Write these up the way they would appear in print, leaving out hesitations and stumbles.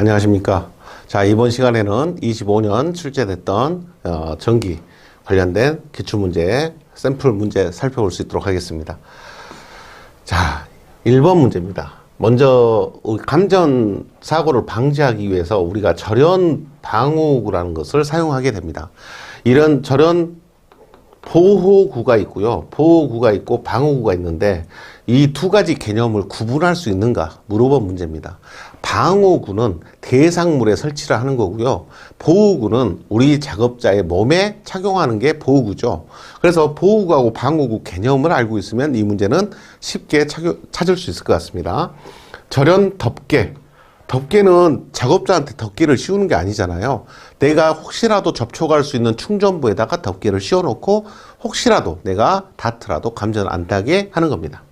안녕하십니까. 자, 이번 시간에는 25년 출제됐던 전기 관련된 기출문제, 샘플 문제 살펴볼 수 있도록 하겠습니다. 자, 1번 문제입니다. 먼저 감전 사고를 방지하기 위해서 우리가 절연 방호구라는 것을 사용하게 됩니다. 이런 절연 보호구가 있고요. 보호구가 있고 방호구가 있는데 이 두 가지 개념을 구분할 수 있는가 물어본 문제입니다. 방호구는 대상물에 설치를 하는 거고요. 보호구는 우리 작업자의 몸에 착용하는 게 보호구죠. 그래서 보호구하고 방호구 개념을 알고 있으면 이 문제는 쉽게 찾을 수 있을 것 같습니다. 절연 덮개. 덮개는 작업자한테 덮개를 씌우는 게 아니잖아요. 내가 혹시라도 접촉할 수 있는 충전부에다가 덮개를 씌워놓고 혹시라도 내가 닿더라도 감전 안 닿게 하는 겁니다.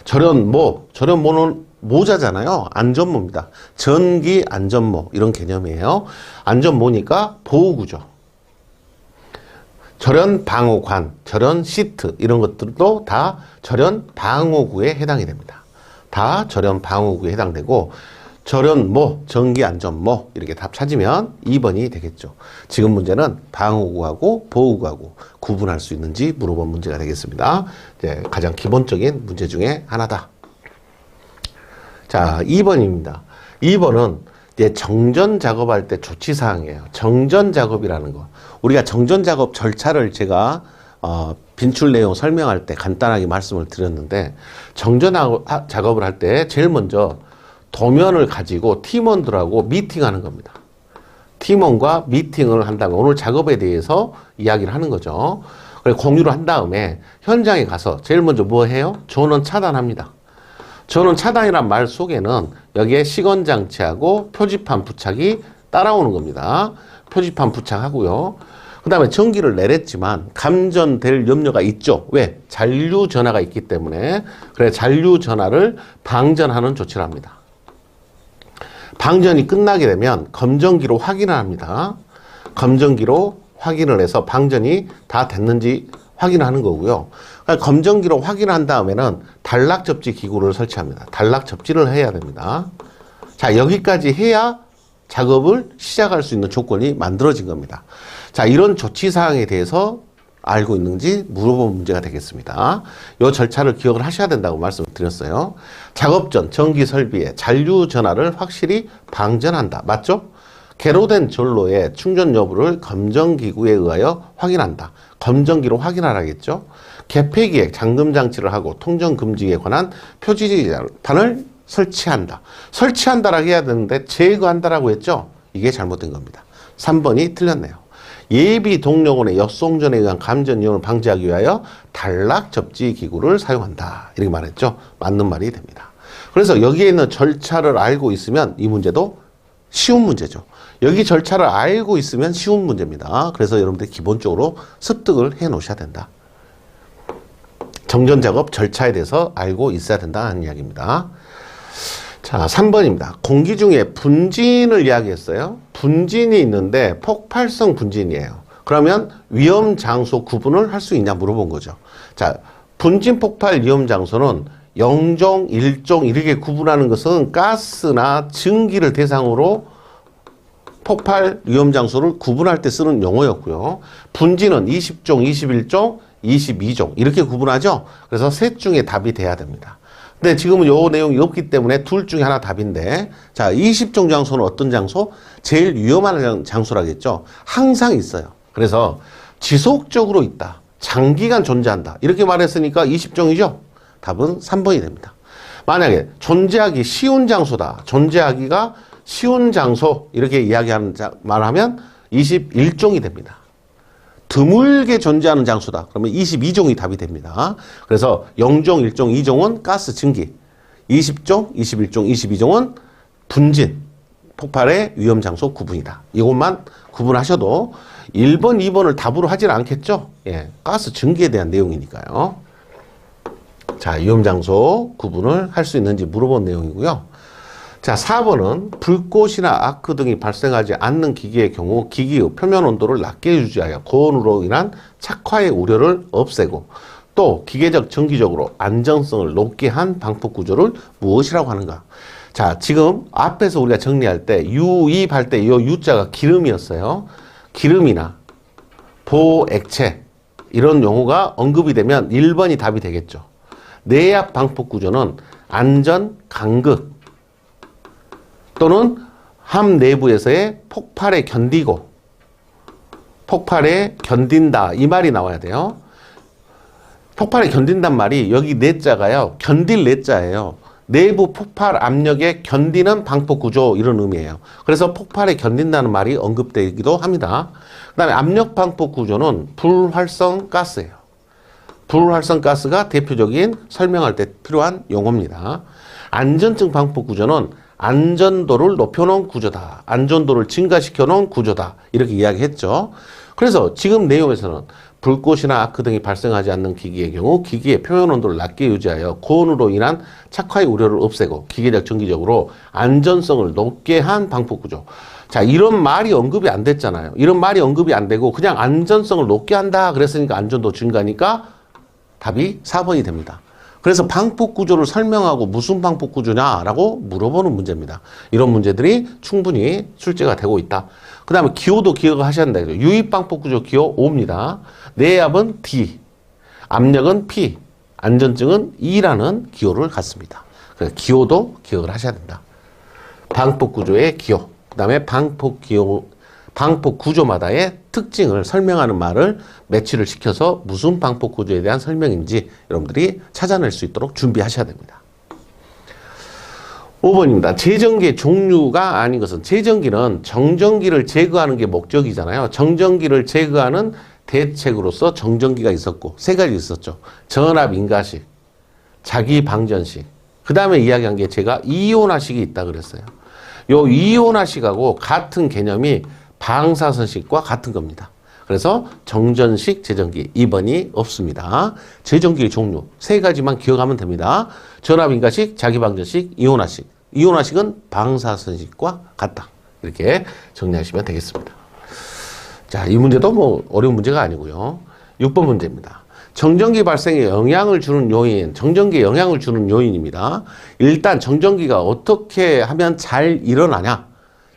절연모는 모자잖아요. 안전모입니다. 전기 안전모 이런 개념이에요. 안전모니까 보호구죠. 절연 방호관, 절연 시트 이런 것들도 다 절연 방호구에 해당이 됩니다. 다 절연 방호구에 해당되고 절연모, 전기안전모 이렇게 답 찾으면 2번이 되겠죠. 지금 문제는 방호구하고 보호구하고 구분할 수 있는지 물어본 문제가 되겠습니다. 이제 가장 기본적인 문제 중에 하나다. 자, 2번입니다. 2번은 이제 정전 작업할 때 조치사항이에요. 정전 작업이라는 거. 우리가 정전 작업 절차를 제가 빈출 내용 설명할 때 간단하게 말씀을 드렸는데 정전 작업을 할 때 제일 먼저 도면을 가지고 팀원들하고 미팅하는 겁니다. 팀원과 미팅을 한 다음에 오늘 작업에 대해서 이야기를 하는 거죠. 그래서 공유를 한 다음에 현장에 가서 제일 먼저 뭐 해요? 전원 차단합니다. 전원 차단이란 말 속에는 여기에 시건장치하고 표지판 부착이 따라오는 겁니다. 표지판 부착하고요. 그 다음에 전기를 내렸지만 감전될 염려가 있죠. 왜? 잔류 전하가 있기 때문에. 그래 잔류 전하를 방전하는 조치를 합니다. 방전이 끝나게 되면 검전기로 확인을 합니다. 검전기로 확인을 해서 방전이 다 됐는지 확인하는 거고요. 검전기로 확인한 다음에는 단락 접지 기구를 설치합니다. 단락 접지를 해야 됩니다. 자, 여기까지 해야 작업을 시작할 수 있는 조건이 만들어진 겁니다. 자, 이런 조치사항에 대해서 알고 있는지 물어본 문제가 되겠습니다. 이 절차를 기억을 하셔야 된다고 말씀을 드렸어요. 작업 전 전기 설비에 잔류 전하를 확실히 방전한다. 맞죠? 개로된 전로의 충전 여부를 검전기구에 의하여 확인한다. 검전기로 확인하라겠죠? 개폐기에 잠금 장치를 하고 통전 금지에 관한 표지판을 설치한다. 설치한다라고 해야 되는데 제거한다라고 했죠? 이게 잘못된 겁니다. 3번이 틀렸네요. 예비 동력원의 역송전에 의한 감전 이용을 방지하기 위하여 단락 접지 기구를 사용한다. 이렇게 말했죠. 맞는 말이 됩니다. 그래서 여기에 있는 절차를 알고 있으면 이 문제도 쉬운 문제죠. 여기 절차를 알고 있으면 쉬운 문제입니다. 그래서 여러분들 기본적으로 습득을 해 놓으셔야 된다. 정전 작업 절차에 대해서 알고 있어야 된다는 이야기입니다. 자, 3번입니다. 공기 중에 분진을 이야기했어요. 분진이 있는데 폭발성 분진이에요. 그러면 위험 장소 구분을 할 수 있냐 물어본 거죠. 자, 분진 폭발 위험 장소는 0종, 1종 이렇게 구분하는 것은 가스나 증기를 대상으로 폭발 위험 장소를 구분할 때 쓰는 용어였고요. 분진은 20종, 21종, 22종 이렇게 구분하죠. 그래서 셋 중에 답이 돼야 됩니다. 근데 지금은 요 내용이 없기 때문에 둘 중에 하나 답인데, 자, 20종 장소는 어떤 장소? 제일 위험한 장소라겠죠. 항상 있어요. 그래서 지속적으로 있다. 장기간 존재한다. 이렇게 말했으니까 20종이죠. 답은 3번이 됩니다. 만약에 존재하기 쉬운 장소다. 존재하기가 쉬운 장소 이렇게 이야기하는 말하면 21종이 됩니다. 드물게 존재하는 장소다. 그러면 22종이 답이 됩니다. 그래서 0종, 1종, 2종은 가스 증기, 20종, 21종, 22종은 분진, 폭발의 위험 장소 구분이다. 이것만 구분하셔도 1번, 2번을 답으로 하지는 않겠죠? 예, 가스 증기에 대한 내용이니까요. 자, 위험 장소 구분을 할 수 있는지 물어본 내용이고요. 자, 4번은 불꽃이나 아크 등이 발생하지 않는 기기의 경우 기기의 표면 온도를 낮게 유지하여 고온으로 인한 착화의 우려를 없애고 또 기계적 정기적으로 안정성을 높게 한 방폭 구조를 무엇이라고 하는가? 자, 지금 앞에서 우리가 정리할 때 유입할 때 이 유자가 기름이었어요. 기름이나 보액체 이런 용어가 언급이 되면 1번이 답이 되겠죠. 내압 방폭 구조는 안전, 간극 또는 함 내부에서의 폭발에 견디고 폭발에 견딘다 이 말이 나와야 돼요. 폭발에 견딘단 말이 여기 내자가요. 견딜 내자예요. 내부 폭발 압력에 견디는 방폭 구조 이런 의미예요. 그래서 폭발에 견딘다는 말이 언급되기도 합니다. 그 다음에 압력 방폭 구조는 불활성 가스예요. 불활성 가스가 대표적인 설명할 때 필요한 용어입니다. 안전증 방폭 구조는 안전도를 높여놓은 구조다. 안전도를 증가시켜놓은 구조다. 이렇게 이야기했죠. 그래서 지금 내용에서는 불꽃이나 아크 등이 발생하지 않는 기기의 경우 기기의 표면 온도를 낮게 유지하여 고온으로 인한 착화의 우려를 없애고 기계적 정기적으로 안전성을 높게 한 방폭 구조. 자, 이런 말이 언급이 안 됐잖아요. 이런 말이 언급이 안 되고 그냥 안전성을 높게 한다 그랬으니까 안전도 증가니까 답이 4번이 됩니다. 그래서 방폭 구조를 설명하고 무슨 방폭 구조냐라고 물어보는 문제입니다. 이런 문제들이 충분히 출제가 되고 있다. 그 다음에 기호도 기억을 하셔야 된다. 유입 방폭 구조 기호 5입니다. 내압은 D, 압력은 P, 안전증은 E라는 기호를 갖습니다. 그래서 기호도 기억을 하셔야 된다. 방폭 구조의 기호, 그 다음에 방폭 구조마다의 특징을 설명하는 말을 매치를 시켜서 무슨 방폭 구조에 대한 설명인지 여러분들이 찾아낼 수 있도록 준비하셔야 됩니다. 5번입니다. 제전기의 종류가 아닌 것은 제전기는 정전기를 제거하는 게 목적이잖아요. 정전기를 제거하는 대책으로서 정전기가 있었고 세 가지 있었죠. 전압 인가식, 자기 방전식, 그 다음에 이야기한 게 제가 이온화식이 있다 그랬어요. 요 이온화식하고 같은 개념이 방사선식과 같은 겁니다. 그래서 정전식 제전기 2번이 없습니다. 제전기의 종류 세 가지만 기억하면 됩니다. 전압인가식, 자기방전식, 이온화식. 이온화식은 방사선식과 같다. 이렇게 정리하시면 되겠습니다. 자, 이 문제도 뭐 어려운 문제가 아니고요. 6번 문제입니다. 정전기 발생에 영향을 주는 요인, 정전기에 영향을 주는 요인입니다. 일단 정전기가 어떻게 하면 잘 일어나냐?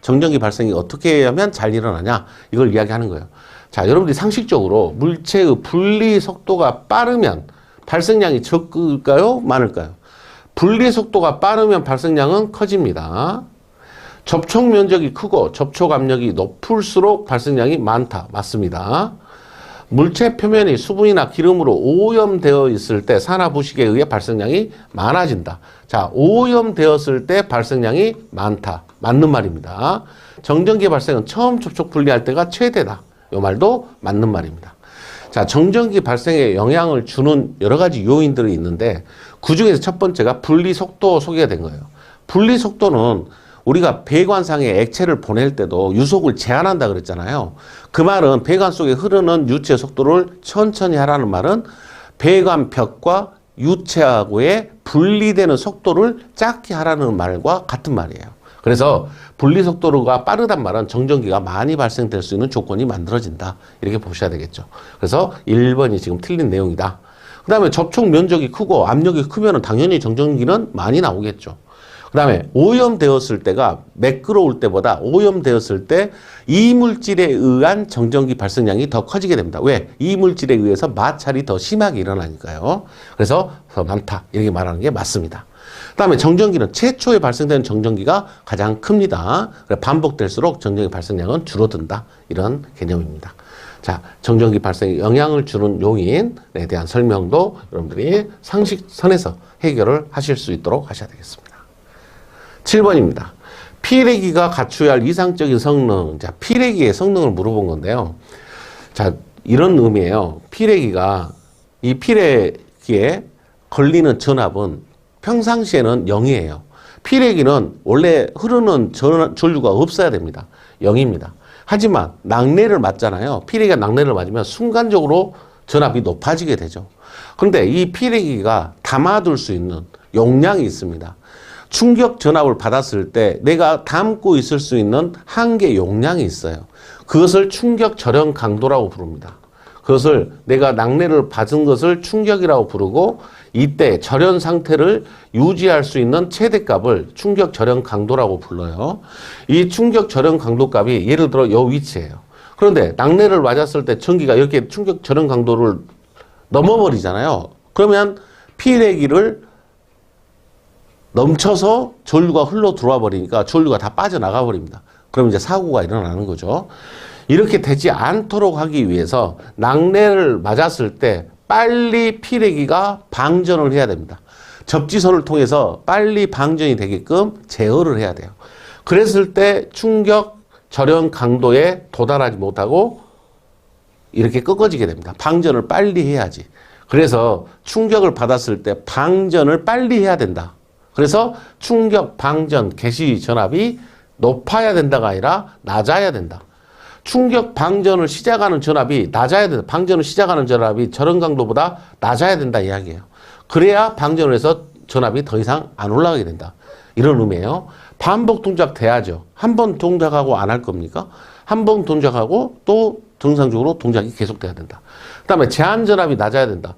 정전기 발생이 어떻게 하면 잘 일어나냐? 이걸 이야기하는 거예요. 자, 여러분들이 상식적으로 물체의 분리 속도가 빠르면 발생량이 적을까요? 많을까요? 분리 속도가 빠르면 발생량은 커집니다. 접촉 면적이 크고 접촉 압력이 높을수록 발생량이 많다. 맞습니다. 물체 표면이 수분이나 기름으로 오염되어 있을 때 산화부식에 의해 발생량이 많아진다. 자, 오염되었을 때 발생량이 많다. 맞는 말입니다. 정전기 발생은 처음 접촉 분리할 때가 최대다. 이 말도 맞는 말입니다. 자, 정전기 발생에 영향을 주는 여러 가지 요인들이 있는데 그 중에서 첫 번째가 분리 속도 소개가 된 거예요. 분리 속도는 우리가 배관상에 액체를 보낼 때도 유속을 제한한다 그랬잖아요. 그 말은 배관 속에 흐르는 유체 속도를 천천히 하라는 말은 배관 벽과 유체하고의 분리되는 속도를 작게 하라는 말과 같은 말이에요. 그래서 분리속도가 빠르단 말은 정전기가 많이 발생될 수 있는 조건이 만들어진다. 이렇게 보셔야 되겠죠. 그래서 1번이 지금 틀린 내용이다. 그 다음에 접촉 면적이 크고 압력이 크면 당연히 정전기는 많이 나오겠죠. 그 다음에 오염되었을 때가 매끄러울 때보다 오염되었을 때 이물질에 의한 정전기 발생량이 더 커지게 됩니다. 왜? 이물질에 의해서 마찰이 더 심하게 일어나니까요. 그래서 더 많다. 이렇게 말하는 게 맞습니다. 그 다음에 정전기는 최초에 발생되는 정전기가 가장 큽니다. 반복될수록 정전기 발생량은 줄어든다. 이런 개념입니다. 자, 정전기 발생에 영향을 주는 요인에 대한 설명도 여러분들이 상식선에서 해결을 하실 수 있도록 하셔야 되겠습니다. 7번입니다. 피레기가 갖춰야 할 이상적인 성능. 자, 피레기의 성능을 물어본 건데요. 자, 이런 의미예요. 이 피레기에 걸리는 전압은 평상시에는 0이에요. 피레기는 원래 흐르는 전류가 없어야 됩니다. 0입니다. 하지만 낙뢰를 맞잖아요. 피레기가 낙뢰를 맞으면 순간적으로 전압이 높아지게 되죠. 그런데 이 피레기가 담아둘 수 있는 용량이 있습니다. 충격 전압을 받았을 때 내가 담고 있을 수 있는 한계 용량이 있어요. 그것을 충격 절연 강도라고 부릅니다. 그것을 내가 낙뢰를 받은 것을 충격이라고 부르고 이때 절연 상태를 유지할 수 있는 최대값을 충격 절연 강도라고 불러요. 이 충격 절연 강도 값이 예를 들어 이 위치예요. 그런데 낙뢰를 맞았을 때 전기가 이렇게 충격 절연 강도를 넘어버리잖아요. 그러면 피레기를 넘쳐서 전류가 흘러 들어와 버리니까 전류가 다 빠져나가 버립니다. 그럼 이제 사고가 일어나는 거죠. 이렇게 되지 않도록 하기 위해서 낙뢰를 맞았을 때 빨리 피레기가 방전을 해야 됩니다. 접지선을 통해서 빨리 방전이 되게끔 제어를 해야 돼요. 그랬을 때 충격 절연 강도에 도달하지 못하고 이렇게 꺾어지게 됩니다. 방전을 빨리 해야지. 그래서 충격을 받았을 때 방전을 빨리 해야 된다. 그래서 충격 방전 개시 전압이 높아야 된다가 아니라 낮아야 된다. 충격 방전을 시작하는 전압이 낮아야 된다. 방전을 시작하는 전압이 절연 강도보다 낮아야 된다 이야기예요. 그래야 방전을 해서 전압이 더 이상 안 올라가게 된다. 이런 의미예요. 반복 동작 돼야죠. 한 번 동작하고 안 할 겁니까? 한 번 동작하고 또 정상적으로 동작이 계속돼야 된다. 그 다음에 제한 전압이 낮아야 된다.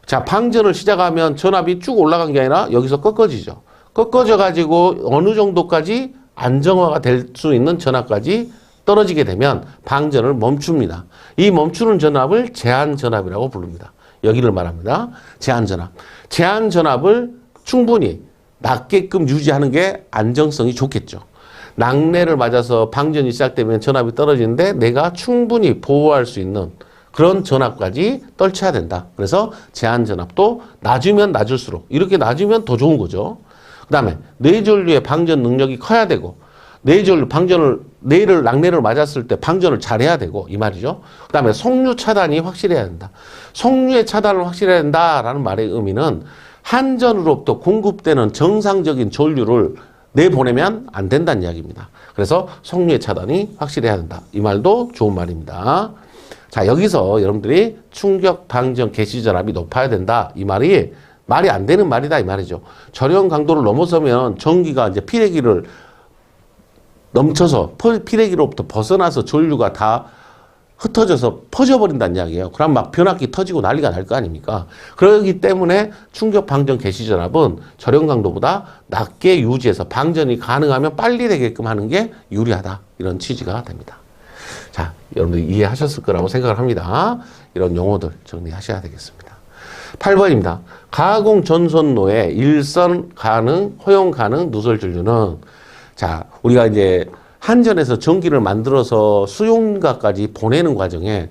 자, 방전을 시작하면 전압이 쭉 올라간 게 아니라 여기서 꺾어지죠. 꺾어져 가지고 어느 정도까지 안정화가 될 수 있는 전압까지 떨어지게 되면 방전을 멈춥니다. 이 멈추는 전압을 제한 전압이라고 부릅니다. 여기를 말합니다. 제한 전압. 제한 전압을 충분히 낮게끔 유지하는 게 안정성이 좋겠죠. 낙뢰를 맞아서 방전이 시작되면 전압이 떨어지는데 내가 충분히 보호할 수 있는 그런 전압까지 떨쳐야 된다. 그래서 제한 전압도 낮으면 낮을수록 이렇게 낮으면 더 좋은 거죠. 그 다음에 뇌전류의 방전 능력이 커야 되고 뇌전류 방전을 뇌를 낙뢰를 맞았을 때 방전을 잘해야 되고 이 말이죠. 그 다음에 속류 차단이 확실해야 된다. 속류의 차단을 확실해야 된다라는 말의 의미는 한전으로부터 공급되는 정상적인 전류를 내보내면 안 된다는 이야기입니다. 그래서 속류의 차단이 확실해야 된다. 이 말도 좋은 말입니다. 자, 여기서 여러분들이 충격 방전 개시 전압이 높아야 된다. 이 말이 안 되는 말이다. 이 말이죠. 절연 강도를 넘어서면 전기가 이제 피레기를 넘쳐서 피레기로부터 벗어나서 전류가 다 흩어져서 퍼져버린다는 이야기예요. 그럼 막 변압기 터지고 난리가 날 거 아닙니까? 그렇기 때문에 충격 방전 개시 전압은 절연 강도보다 낮게 유지해서 방전이 가능하면 빨리 되게끔 하는 게 유리하다. 이런 취지가 됩니다. 자, 여러분들 이해하셨을 거라고 생각을 합니다. 이런 용어들 정리하셔야 되겠습니다. 8번입니다. 가공 전선로의 일선 가능, 허용 가능 누설 전류는 자, 우리가 이제 한전에서 전기를 만들어서 수용가까지 보내는 과정에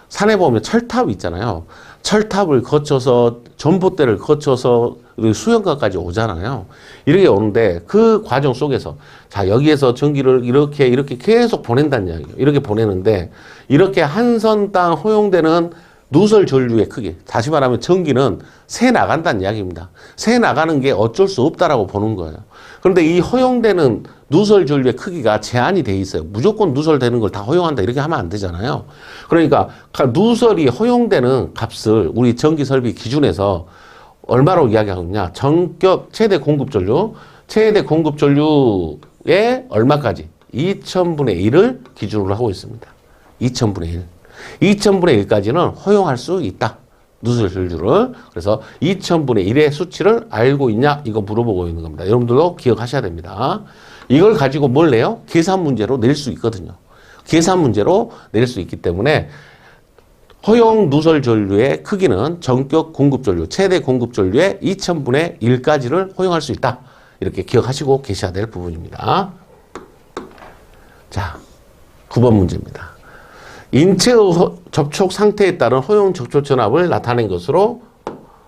산에 보면 철탑이 있잖아요. 철탑을 거쳐서 전봇대를 거쳐서 수용가까지 오잖아요. 이렇게 오는데 그 과정 속에서 자, 여기에서 전기를 이렇게 계속 보낸다는 이야기예요. 이렇게 보내는데 이렇게 한 선당 허용되는 누설 전류의 크기, 다시 말하면 전기는 새 나간다는 이야기입니다. 새 나가는 게 어쩔 수 없다라고 보는 거예요. 그런데 이 허용되는 누설 전류의 크기가 제한이 돼 있어요. 무조건 누설되는 걸 다 허용한다 이렇게 하면 안 되잖아요. 그러니까 누설이 허용되는 값을 우리 전기 설비 기준에서 얼마로 이야기하느냐? 전격 최대 공급 전류의 얼마까지? 2000분의 1을 기준으로 하고 있습니다. 2000분의 1. 2000분의 1까지는 허용할 수 있다. 누설 전류를. 그래서 2000분의 1의 수치를 알고 있냐? 이거 물어보고 있는 겁니다. 여러분들도 기억하셔야 됩니다. 이걸 가지고 뭘 내요? 계산 문제로 낼 수 있거든요. 계산 문제로 낼 수 있기 때문에 허용 누설 전류의 크기는 전격 공급 전류, 최대 공급 전류의 2000분의 1까지를 허용할 수 있다. 이렇게 기억하시고 계셔야 될 부분입니다. 자, 9번 문제입니다. 인체의 접촉 상태에 따른 허용 접촉 전압을 나타낸 것으로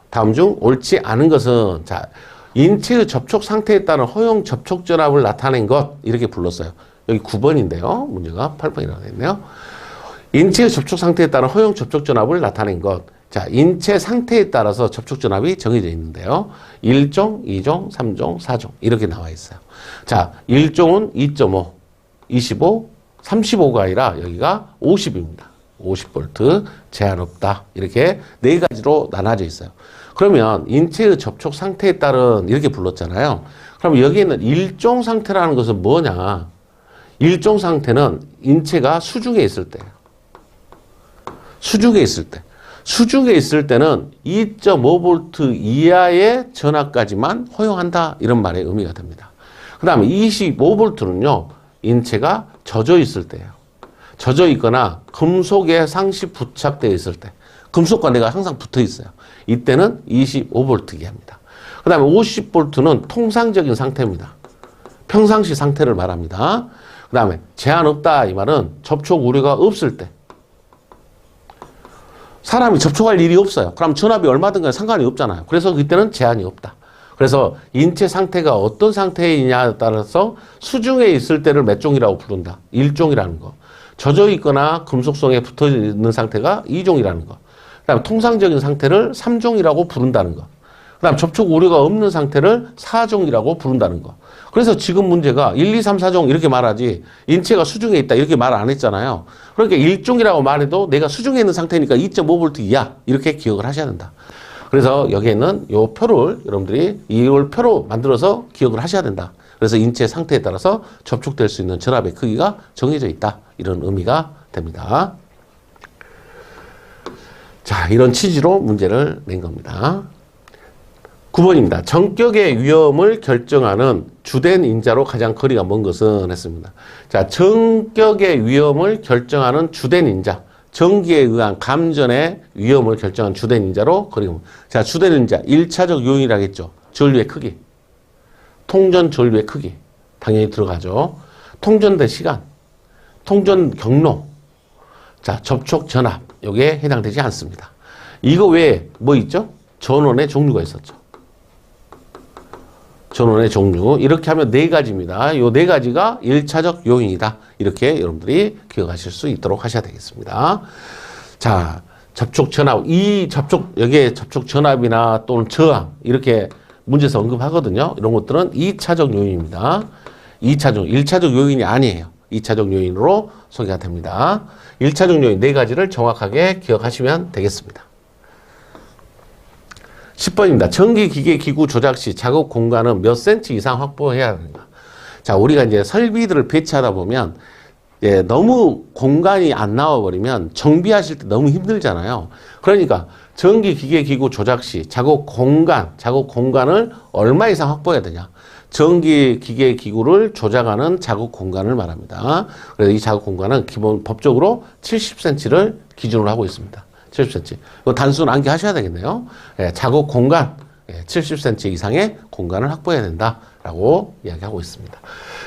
다음 중 옳지 않은 것은 자, 인체의 접촉 상태에 따른 허용 접촉 전압을 나타낸 것 이렇게 불렀어요. 여기 9번인데요. 문제가 8번이라고 되어 있네요. 인체의 접촉 상태에 따른 허용 접촉 전압을 나타낸 것. 자, 인체 상태에 따라서 접촉 전압이 정해져 있는데요. 1종, 2종, 3종, 4종 이렇게 나와 있어요. 자, 1종은 2.5, 25, 35가 아니라 여기가 50입니다. 50V 제한 없다. 이렇게 네 가지로 나눠져 있어요. 그러면 인체의 접촉 상태에 따른 이렇게 불렀잖아요. 그럼 여기에는 일종 상태라는 것은 뭐냐? 일종 상태는 인체가 수중에 있을 때. 수중에 있을 때. 수중에 있을 때는 2.5V 이하의 전압까지만 허용한다. 이런 말의 의미가 됩니다. 그 다음에 25V는요. 인체가 젖어 있을 때예요. 젖어 있거나 금속에 상시 부착되어 있을 때. 금속과 내가 항상 붙어 있어요. 이때는 25V 이하입니다. 그 다음에 50V는 통상적인 상태입니다. 평상시 상태를 말합니다. 그 다음에 제한 없다. 이 말은 접촉 우려가 없을 때. 사람이 접촉할 일이 없어요. 그럼 전압이 얼마든가 상관이 없잖아요. 그래서 그때는 제한이 없다. 그래서 인체 상태가 어떤 상태이냐에 따라서 수중에 있을 때를 몇 종이라고 부른다. 1종이라는 거. 젖어 있거나 금속성에 붙어 있는 상태가 2종이라는 거. 그 다음에 통상적인 상태를 3종이라고 부른다는 거. 그 다음 접촉 우려가 없는 상태를 4종이라고 부른다는 거. 그래서 지금 문제가 1, 2, 3, 4종 이렇게 말하지 인체가 수중에 있다 이렇게 말 안 했잖아요. 그러니까 1종이라고 말해도 내가 수중에 있는 상태니까 2.5V 이하 이렇게 기억을 하셔야 된다. 그래서 여기에는 요 표를 여러분들이 이걸 표로 만들어서 기억을 하셔야 된다. 그래서 인체 상태에 따라서 접촉될 수 있는 전압의 크기가 정해져 있다. 이런 의미가 됩니다. 자, 이런 취지로 문제를 낸 겁니다. 9번입니다. 전격의 위험을 결정하는 주된 인자로 가장 거리가 먼 것은 했습니다. 자, 전격의 위험을 결정하는 주된 인자. 전기에 의한 감전의 위험을 결정한 주된 인자로 거리가 먼. 자, 주된 인자. 1차적 요인이라고 했죠. 전류의 크기. 통전 전류의 크기. 당연히 들어가죠. 통전된 시간. 통전 경로. 자, 접촉 전압. 여기에 해당되지 않습니다. 이거 외에 뭐 있죠? 전원의 종류가 있었죠. 전원의 종류. 이렇게 하면 네 가지입니다. 이 네 가지가 1차적 요인이다. 이렇게 여러분들이 기억하실 수 있도록 하셔야 되겠습니다. 자, 접촉 전압. 여기에 접촉 전압이나 또는 저항. 이렇게 문제에서 언급하거든요. 이런 것들은 2차적 요인입니다. 1차적 요인이 아니에요. 2차적 요인으로 소개가 됩니다. 1차적 요인 네 가지를 정확하게 기억하시면 되겠습니다. 10번입니다. 전기, 기계, 기구 조작 시 작업 공간은 몇 cm 이상 확보해야 하는가? 자, 우리가 이제 설비들을 배치하다 보면, 예, 너무 공간이 안 나와버리면 정비하실 때 너무 힘들잖아요. 그러니까 전기, 기계, 기구 조작 시 작업 공간을 얼마 이상 확보해야 되냐? 전기, 기계, 기구를 조작하는 작업 공간을 말합니다. 그래서 이 작업 공간은 기본 법적으로 70cm를 기준으로 하고 있습니다. 70cm. 이거 단순 암기하셔야 되겠네요. 예, 작업 공간 70cm 이상의 공간을 확보해야 된다라고 이야기하고 있습니다.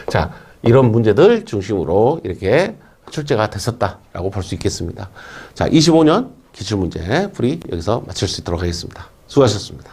자, 이런 문제들 중심으로 이렇게 출제가 됐었다라고 볼 수 있겠습니다. 자, 25년 기출문제 풀이 여기서 마칠 수 있도록 하겠습니다. 수고하셨습니다.